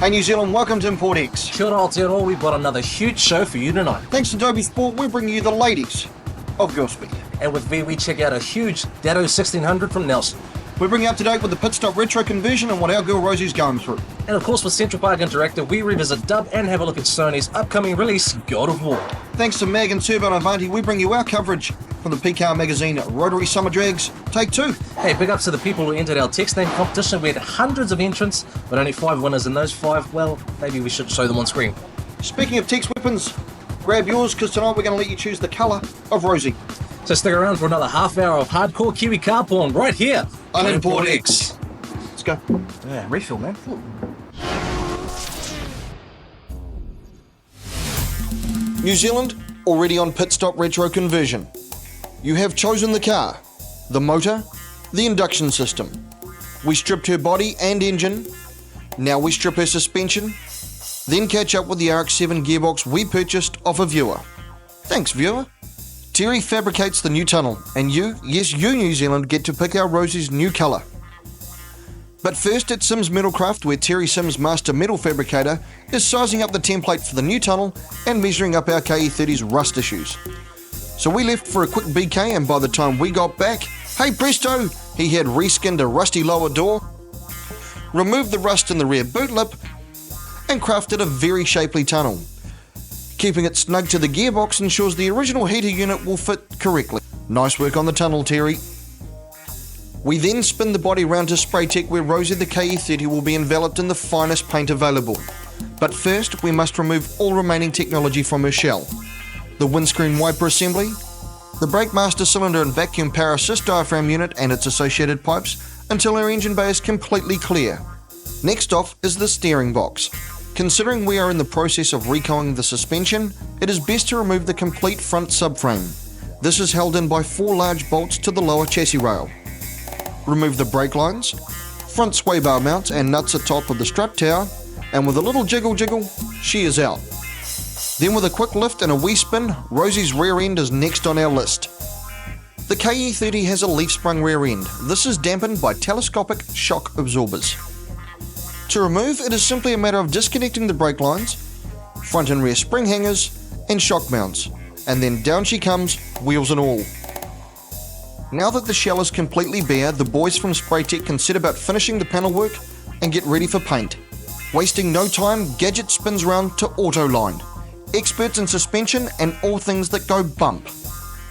Hey New Zealand, welcome to Import X. Kia ora Aotearoa, we've got another huge show for you tonight. Thanks to Adobe Sport, we're bringing you the ladies of GirlSpeed. And with V, we check out a huge Datsun 1600 from Nelson. We bring you up to date with the pit stop retro conversion and what our girl Rosie's going through. And of course, with Central Park Interactive, we revisit dub and have a look at Sony's upcoming release, God of War. Thanks to Mag and Turbo and Avanti, we bring you our coverage from the PCAR magazine Rotary Summer Drags, Take 2. Hey, big ups to the people who entered our text name competition. We had hundreds of entrants, but only 5 winners, and those 5, well, maybe we should show them on screen. Speaking of text weapons, grab yours, because tonight we're going to let you choose the colour of Rosie. So stick around for another half hour of hardcore Kiwi car porn right here on Import X. Let's go. Yeah, refill, man. New Zealand, already on pit stop retro conversion. You have chosen the car, the motor, the induction system. We stripped her body and engine. Now we strip her suspension, then catch up with the RX-7 gearbox we purchased off a viewer. Thanks, viewer. Terry fabricates the new tunnel, and you, yes you New Zealand, get to pick out Rosie's new colour. But first at Sims Metalcraft, where Terry Sims Master Metal Fabricator is sizing up the template for the new tunnel and measuring up our KE30's rust issues. So we left for a quick BK, and by the time we got back, hey presto, he had reskinned a rusty lower door, removed the rust in the rear boot lip, and crafted a very shapely tunnel. Keeping it snug to the gearbox ensures the original heater unit will fit correctly. Nice work on the tunnel, Terry. We then spin the body round to Spray Tech, where Rosie the KE30 will be enveloped in the finest paint available. But first, we must remove all remaining technology from her shell. The windscreen wiper assembly, the brake master cylinder and vacuum power assist diaphragm unit and its associated pipes until our engine bay is completely clear. Next off is the steering box. Considering we are in the process of recoiling the suspension, it is best to remove the complete front subframe. This is held in by 4 large bolts to the lower chassis rail. Remove the brake lines, front sway bar mounts and nuts atop of the strut tower, and with a little jiggle, she is out. Then with a quick lift and a wee spin, Rosie's rear end is next on our list. The KE30 has a leaf-sprung rear end. This is dampened by telescopic shock absorbers. To remove, it is simply a matter of disconnecting the brake lines, front and rear spring hangers, and shock mounts, and then down she comes, wheels and all. Now that the shell is completely bare, the boys from Spray Tech can set about finishing the panel work and get ready for paint. Wasting no time, Gadget spins round to Autoline, experts in suspension and all things that go bump,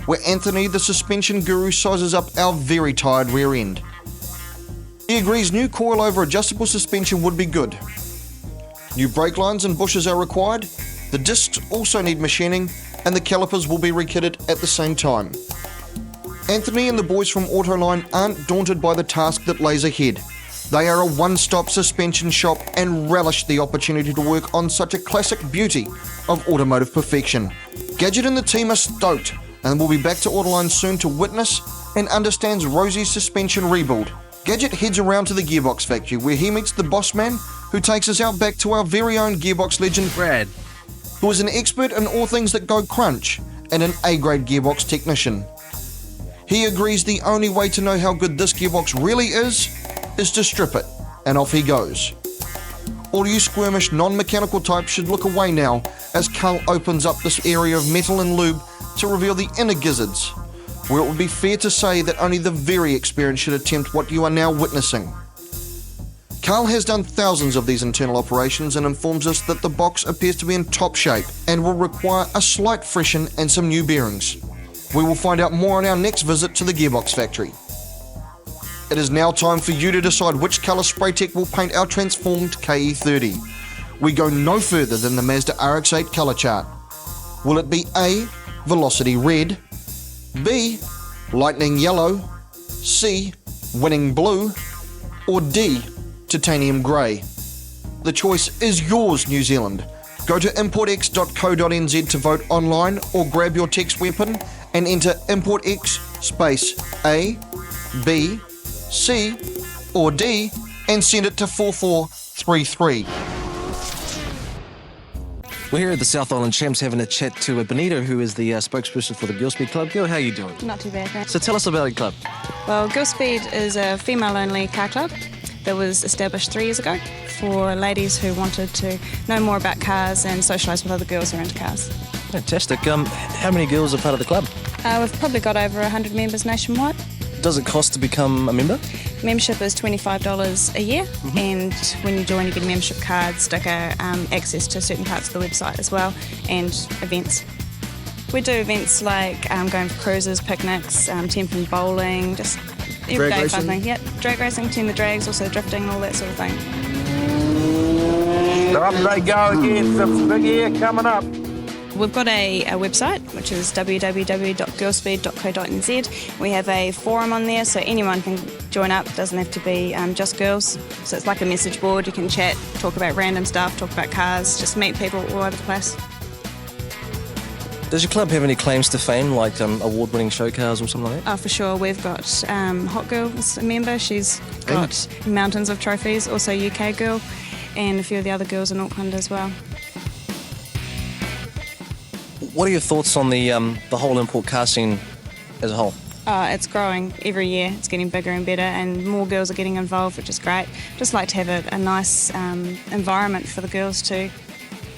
where Anthony the suspension guru sizes up our very tired rear end. He agrees new coil-over adjustable suspension would be good. New brake lines and bushes are required, the discs also need machining, and the calipers will be rekitted at the same time. Anthony and the boys from Autoline aren't daunted by the task that lays ahead. They are a one-stop suspension shop and relish the opportunity to work on such a classic beauty of automotive perfection. Gadget and the team are stoked, and will be back to Autoline soon to witness and understands Rosie's suspension rebuild. Gadget heads around to the gearbox factory, where he meets the boss man who takes us out back to our very own gearbox legend Brad, who is an expert in all things that go crunch and an A-grade gearbox technician. He agrees the only way to know how good this gearbox really is to strip it, and off he goes. All you squirmish non-mechanical types should look away now as Carl opens up this area of metal and lube to reveal the inner gizzards, where it would be fair to say that only the very experienced should attempt what you are now witnessing. Carl has done thousands of these internal operations and informs us that the box appears to be in top shape and will require a slight freshen and some new bearings. We will find out more on our next visit to the gearbox factory. It is now time for you to decide which colour Spray Tech will paint our transformed KE30. We go no further than the Mazda RX-8 colour chart. Will it be A, Velocity Red, B, Lightning Yellow, C, Winning Blue, or D, Titanium Grey? The choice is yours, New Zealand. Go to importx.co.nz to vote online or grab your text weapon and enter ImportX space A, B, C or D and send it to 4433. We're here at the South Island Champs having a chat to Bonita, who is the spokesperson for the GirlSpeed Club. Girl, how are you doing? Not too bad, thanks. So tell us about your club. Well, GirlSpeed is a female-only car club. that was established 3 years ago for ladies who wanted to know more about cars and socialise with other girls who are into cars. Fantastic. How many girls are part of the club? We've probably got over 100 members nationwide. Does it cost to become a member? Membership is $25 a year, and when you join you get a membership card, sticker, access to certain parts of the website as well, and events. We do events like going for cruises, picnics, temping bowling, just everyday fun thing. Yep, drag racing, team the drags, also drifting, all that sort of thing. Up they go again, some big air coming up. We've got a website, which is www.girlspeed.co.nz. We have a forum on there, so anyone can join up. It doesn't have to be just girls. So it's like a message board. You can chat, talk about random stuff, talk about cars, just meet people all over the place. Does your club have any claims to fame, like award-winning show cars or something like that? Oh, for sure. We've got Hot Girl as a member. She's got mountains of trophies. Also UK Girl, and a few of the other girls in Auckland as well. What are your thoughts on the whole import car scene as a whole? It's growing every year. It's getting bigger and better, and more girls are getting involved, which is great. Just like to have a nice environment for the girls to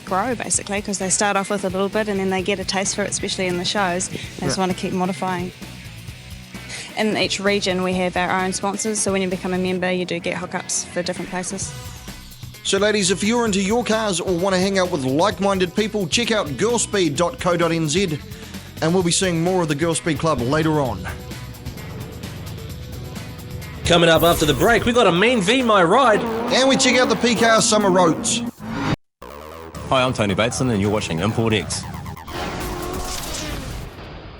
grow, basically, because they start off with a little bit and then they get a taste for it, especially in the shows. They just want to keep modifying. In each region we have our own sponsors, so when you become a member you do get hookups for different places. So ladies, if you're into your cars or want to hang out with like-minded people, check out girlspeed.co.nz, and we'll be seeing more of the GirlSpeed Club later on. Coming up after the break, we got a Mean V My Ride. And we check out the PKR Summer Rote. Hi, I'm Tony Datsun and you're watching Import X.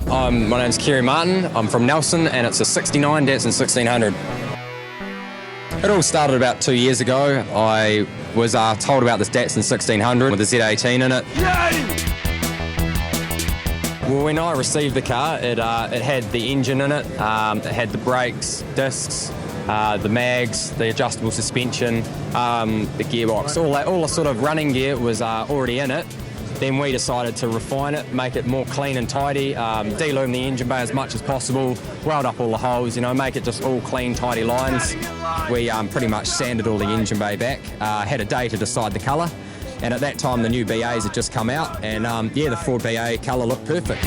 My name's Kerry Martin, I'm from Nelson and it's a 69 Datsun 1600. It all started about 2 years ago. I was told about this Datsun 1600 with a Z18 in it. Well, when I received the car, it had the engine in it, it had the brakes, discs, the mags, the adjustable suspension, the gearbox, all the sort of running gear was already in it. Then we decided to refine it, make it more clean and tidy, de-lume the engine bay as much as possible, weld up all the holes, make it just all clean, tidy lines. We pretty much sanded all the engine bay back, had a day to decide the colour, and at that time the new BAs had just come out, and the Ford BA colour looked perfect.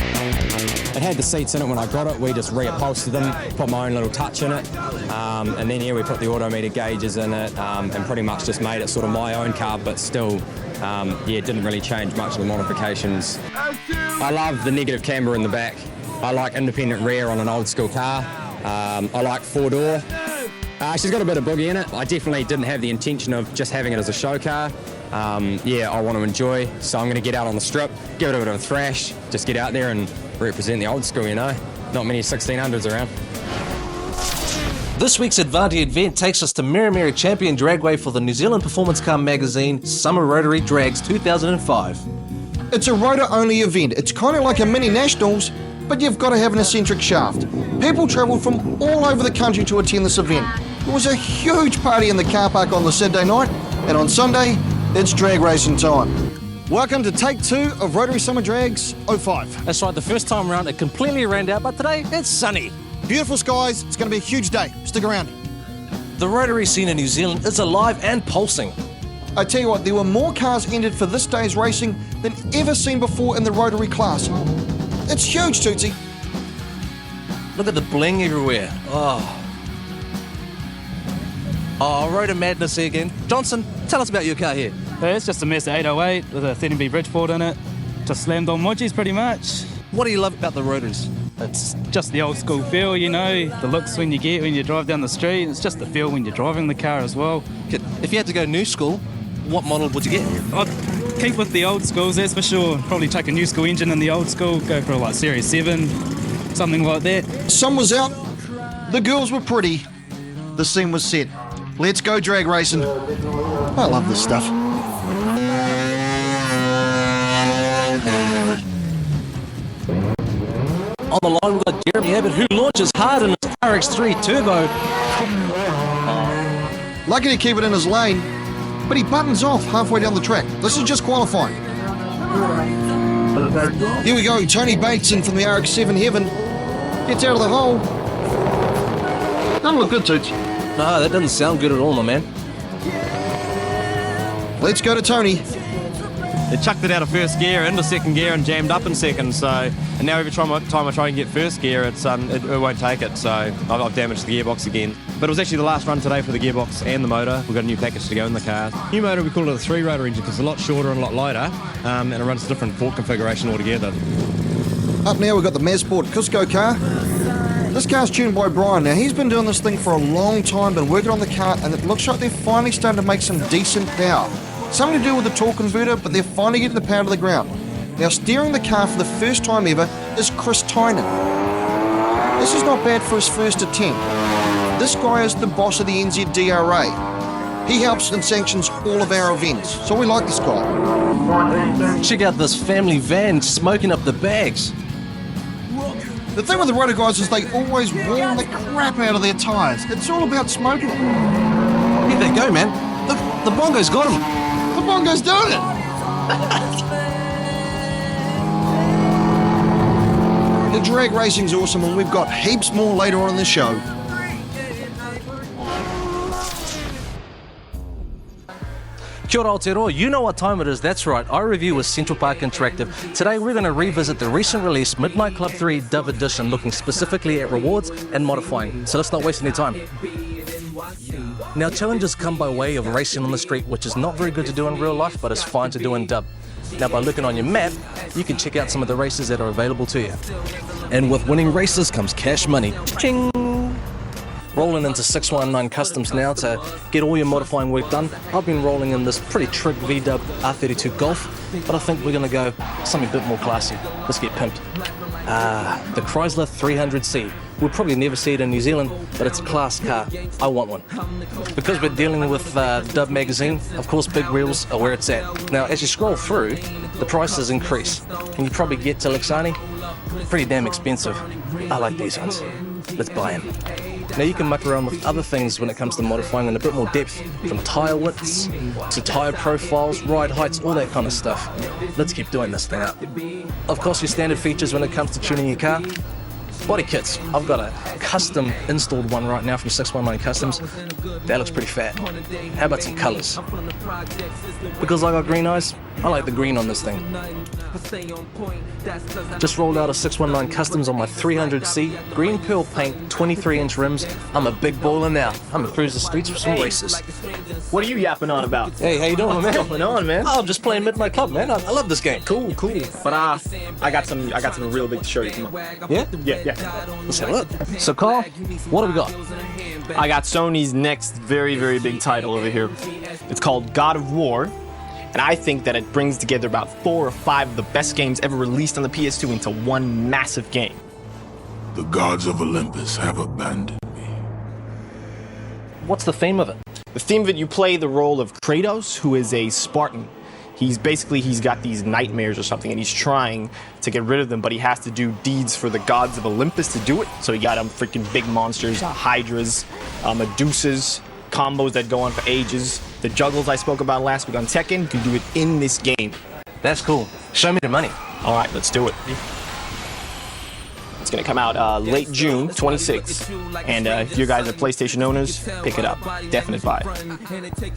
It had the seats in it when I got it, we just reupholstered them, put my own little touch in it, and then we put the autometer gauges in it, and pretty much just made it sort of my own car, but still, it didn't really change much of the modifications. I love the negative camber in the back. I like independent rear on an old school car. I like 4-door. She's got a bit of boogie in it. I definitely didn't have the intention of just having it as a show car. I want to enjoy, so I'm going to get out on the strip, give it a bit of a thrash, just get out there and represent the old school, Not many 1600s around. This week's Advanti event takes us to Meremere Champion Dragway for the New Zealand Performance Car magazine Summer Rotary Drags 2005. It's a rotor-only event. It's kind of like a mini nationals, but you've got to have an eccentric shaft. People travelled from all over the country to attend this event. It was a huge party in the car park on the Saturday night, and on Sunday, it's drag racing time. Welcome to take 2 of Rotary Summer Drags 05. That's right, the first time around it completely rained out, but today it's sunny. Beautiful skies, it's going to be a huge day. Stick around. The Rotary scene in New Zealand is alive and pulsing. I tell you what, there were more cars entered for this day's racing than ever seen before in the Rotary class. It's huge, Tootsie. Look at the bling everywhere. Rotor madness here again. Johnson, tell us about your car here. It's just a Mazda 808 with a 13B Bridgeport in it. Just slammed on wedgies pretty much. What do you love about the Rotaries? It's just the old school feel, the looks when you drive down the street. It's just the feel when you're driving the car as well. If you had to go new school, what model would you get? I'd keep with the old schools, that's for sure. Probably take a new school engine in the old school, go for like Series 7, something like that. Sun was out, the girls were pretty, the scene was set. Let's go drag racing. I love this stuff. On the line, we've got Jeremy Abbott, who launches hard in his RX-3 Turbo. Lucky to keep it in his lane, but he buttons off halfway down the track. This is just qualifying. Here we go, Tony Bateson from the RX-7 Heaven. Gets out of the hole. Doesn't look good, Toots. No, that doesn't sound good at all, my man. Let's go to Tony. They chucked it out of first gear into second gear and jammed up in second. So, and now every time I try and get first gear, it won't take it. So I've damaged the gearbox again. But it was actually the last run today for the gearbox and the motor. We've got a new package to go in the car. New motor, we call it a 3-rotor engine because it's a lot shorter and a lot lighter, and it runs a different fork configuration altogether. Up now we've got the Mazport Cusco car. This car's tuned by Brian. Now he's been doing this thing for a long time, been working on the car, and it looks like they're finally starting to make some decent power. Something to do with the torque converter, but they're finally getting the power to the ground. Now steering the car for the first time ever is Chris Tynan. This is not bad for his first attempt. This guy is the boss of the NZ DRA. He helps and sanctions all of our events, so we like this guy. Check out this family van smoking up the bags. The thing with the Roto guys is they always warm the crap out of their tyres. It's all about smoking. Here they go, man. Look, the bongo's got him. The bongo's doing it. The drag racing's awesome, and we've got heaps more later on in the show. Kia ora Aotearoa, you know what time it is, that's right, iReview with Central Park Interactive. Today we're going to revisit the recent release Midnight Club 3 Dub Edition, looking specifically at rewards and modifying, so let's not waste any time. Now challenges come by way of racing on the street, which is not very good to do in real life, but is fine to do in dub. Now by looking on your map, you can check out some of the races that are available to you. And with winning races comes cash money. Ching! Rolling into 619 Customs now to get all your modifying work done. I've been rolling in this pretty trick V-dub R32 Golf, but I think we're going to go something a bit more classy. Let's get pimped. The Chrysler 300C. We'll probably never see it in New Zealand, but it's a class car. I want one. Because we're dealing with Dub magazine, of course big wheels are where it's at. Now as you scroll through, the prices increase. And you probably get to Lexani, pretty damn expensive. I like these ones. Let's buy them. Now you can muck around with other things when it comes to modifying in a bit more depth, from tyre widths to tyre profiles, ride heights, all that kind of stuff. Let's keep doing this thing up. Of course your standard features when it comes to tuning your car. Body kits. I've got a custom installed one right now from 619 Customs. That looks pretty fat. How about some colours? Because I got green eyes, I like the green on this thing. Just rolled out a 619 Customs on my 300C, green pearl paint, 23-inch rims. I'm a big baller now. I'm gonna cruise the streets for some races. What are you yapping on about? Hey, how you doing, man? What's going on, man? Oh, I'm just playing Midnight Club, man. I love this game. Cool. But I got some real big to show you. Come on. Yeah? Yeah. Let's have a look. So, Carl, what do we got? I got Sony's next very, very big title over here. It's called God of War, and I think that it brings together about 4 or 5 of the best games ever released on the PS2 into one massive game. The gods of Olympus have abandoned me. What's the theme of it? The theme of it, you play the role of Kratos, who is a Spartan. He's got these nightmares or something, and he's trying to get rid of them, but he has to do deeds for the gods of Olympus to do it. So he got freaking big monsters, hydras, Medusas, combos that go on for ages. The juggles I spoke about last week on Tekken, you can do it in this game. That's cool. Show me the money. All right, let's do it. It's going to come out late June 26th, and if you guys are PlayStation owners, pick it up. Definite buy.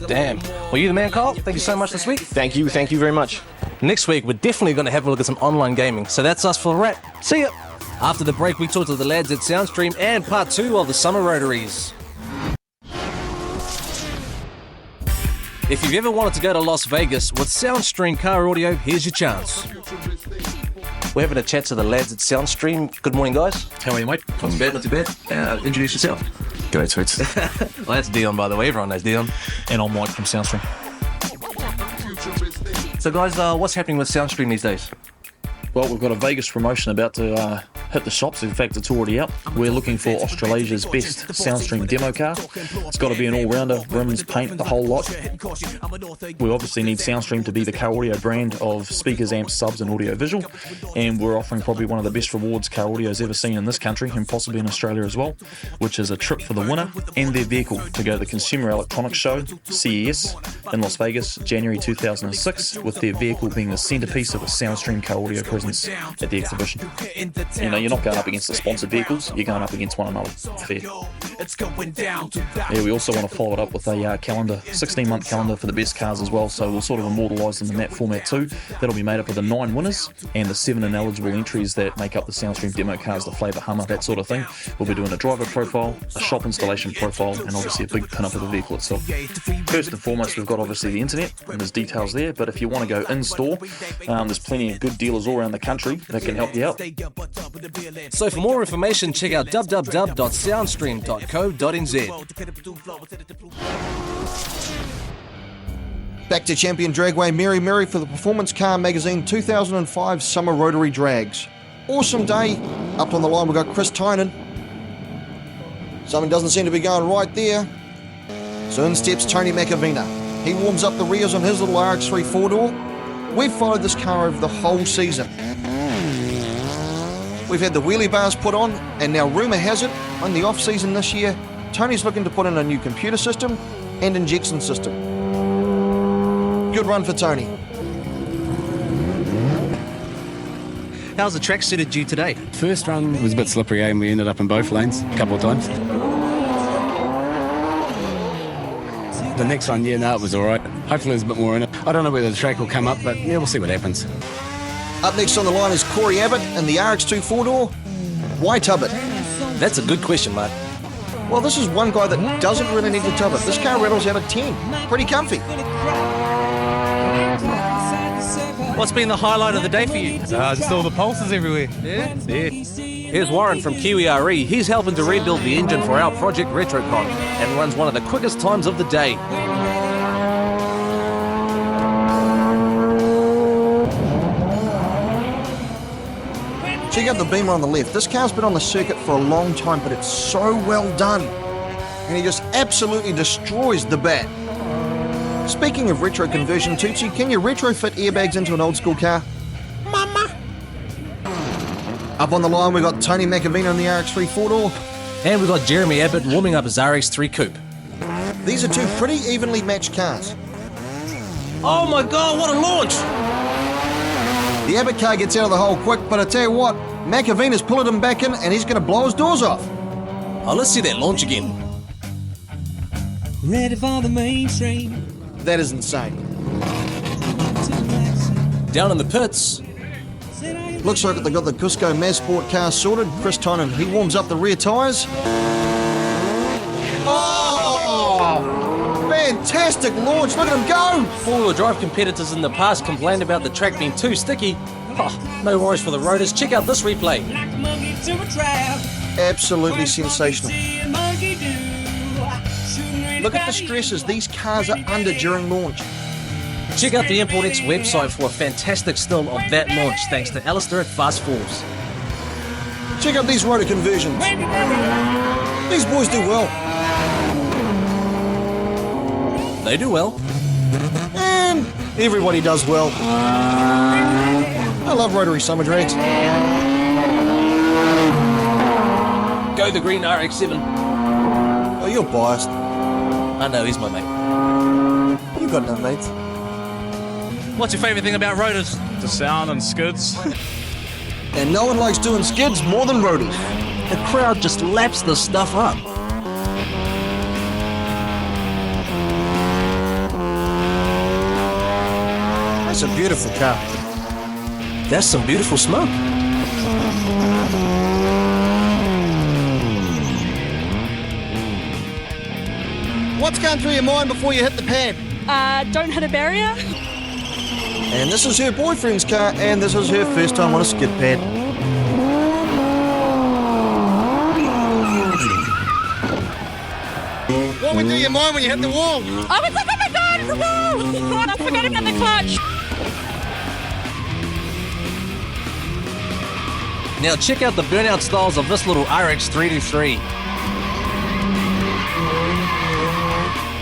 Damn. Well, you the man, Carl. Thank you so much this week. Thank you very much. Next week, we're definitely going to have a look at some online gaming. So that's us for the wrap. See ya. After the break, we talk to the lads at Soundstream and part 2 of the Summer Rotaries. If you've ever wanted to go to Las Vegas with Soundstream car audio, here's your chance. We're having a chat to the lads at Soundstream. Good morning, guys. How are you, mate? Not too bad, not too bad. Introduce yourself. G'day, Toots. Well, that's Dion, by the way. Everyone knows Dion. And I'm Mike from Soundstream. So, guys, what's happening with Soundstream these days? Well, we've got a Vegas promotion about to hit the shops. In fact, it's already out. We're looking for Australasia's best Soundstream demo car. It's got to be an all-rounder, rims, paint, the whole lot. We obviously need Soundstream to be the car audio brand of speakers, amps, subs and audio visual, and we're offering probably one of the best rewards car audio's ever seen in this country and possibly in Australia as well, which is a trip for the winner and their vehicle to go to the Consumer Electronics Show, CES, in Las Vegas, January 2006, with their vehicle being the centrepiece of a Soundstream car audio presence at the exhibition. You know, you're not going up against the sponsored vehicles, you're going up against one another. Fair. Yeah, we also want to follow it up with a calendar, 16-month calendar for the best cars as well, so we'll sort of immortalise them in that format too. That'll be made up of the 9 winners and the 7 ineligible entries that make up the Soundstream demo cars, the flavour Hummer, that sort of thing. We'll be doing a driver profile, a shop installation profile, and obviously a big pin-up of the vehicle itself. First and foremost, we've got obviously the internet, and there's details there, but if you want to go in-store, there's plenty of good dealers all around the country that can help you out. So for more information, check out www.soundstream.co.nz. Back to champion dragway Meremere for the Performance Car Magazine 2005 Summer Rotary Drags. Awesome day. Up on the line we've got Chris Tynan. Something doesn't seem to be going right there. So in steps Tony McAvina. He warms up the rears on his little RX3 4-door. We've followed this car over the whole season. We've had the wheelie bars put on, and now rumour has it, on the off-season this year, Tony's looking to put in a new computer system and injection system. Good run for Tony. How's the track suited you today? First run was a bit slippery, and we ended up in both lanes a couple of times. The next one, it was all right. Hopefully there's a bit more in it. I don't know whether the track will come up, but yeah, we'll see what happens. Up next on the line is Corey Abbott in the RX2 4-door. Why tub it? That's a good question, Mark. Well, this is one guy that doesn't really need to tub it. This car rattles out of 10. Pretty comfy. What's been the highlight of the day for you? Just all the pulses everywhere. Yeah? Here's Warren from Kiwi RE. He's helping to rebuild the engine for our project RetroCon and runs one of the quickest times of the day. Check out the Beamer on the left. This car's been on the circuit for a long time, but it's so well done. And he just absolutely destroys the bat. Speaking of retro conversion, Tucci, can you retrofit airbags into an old school car? Mama! Up on the line, we've got Tony McAvina in the RX3 4-door. And we've got Jeremy Abbott warming up his RX3 coupe. These are two pretty evenly matched cars. Oh my god, what a launch! The Abbott car gets out of the hole quick, but I tell you what, McAvina's pulling him back in and he's going to blow his doors off. Oh, let's see that launch again. Ready for the mainstream. That is insane. Down in the pits. Looks like they got the Cusco Mazsport car sorted. Chris Tynan, he warms up the rear tyres. Oh! Fantastic launch, look at him go! Four-wheel drive competitors in the past complained about the track being too sticky. Oh, no worries for the Rotors. Check out this replay. Absolutely sensational. Look at the stresses these cars are under during launch. Check out the ImportX website for a fantastic still of that launch, thanks to Alistair at Fast Force. Check out these rotor conversions. These boys do well. They do well. And everybody does well. I love Rotary Summer Drags. Go the green RX-7. Oh, you're biased. I know, he's my mate. You got no mates. What's your favourite thing about Rotors? The sound and skids. And no one likes doing skids more than Rotors. The crowd just laps this stuff up. That's a beautiful car. That's some beautiful smoke. What's going through your mind before you hit the pad? Don't hit a barrier. And this is her boyfriend's car, and this is her first time on a skid pad. What went through your mind when you hit the wall? I was like, oh my god, it's a wall! I forgot about the clutch. Now check out the burnout styles of this little RX 323.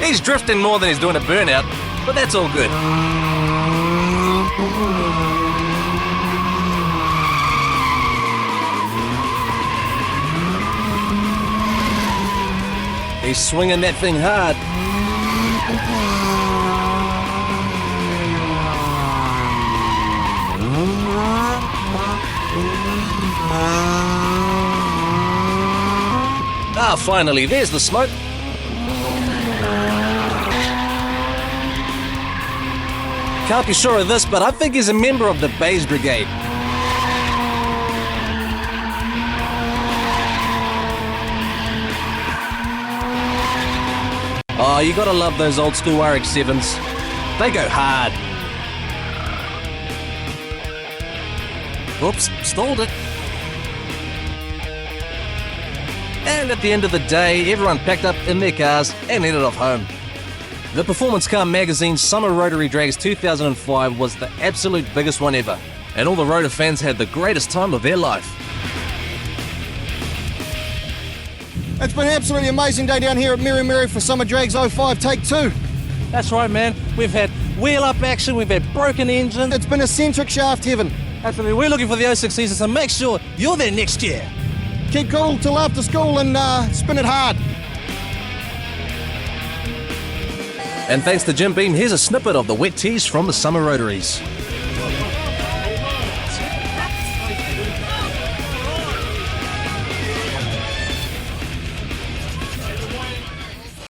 He's drifting more than he's doing a burnout, but that's all good. He's swinging that thing hard. Ah, finally, there's the smoke. Can't be sure of this, but I think he's a member of the Bays Brigade. Oh, you gotta love those old school RX-7s. They go hard. Oops, stalled it. And at the end of the day, everyone packed up in their cars and headed off home. The Performance Car Magazine's Summer Rotary Drags 2005 was the absolute biggest one ever, and all the Rotor fans had the greatest time of their life. It's been an absolutely amazing day down here at Meremere for Summer Drags 05 Take 2. That's right, man. We've had wheel-up action, we've had broken engine. It's been eccentric shaft heaven. Absolutely. We're looking for the 06 season, so make sure you're there next year. Keep cool till after school and spin it hard. And thanks to Jim Beam, here's a snippet of the wet tease from the Summer Rotaries.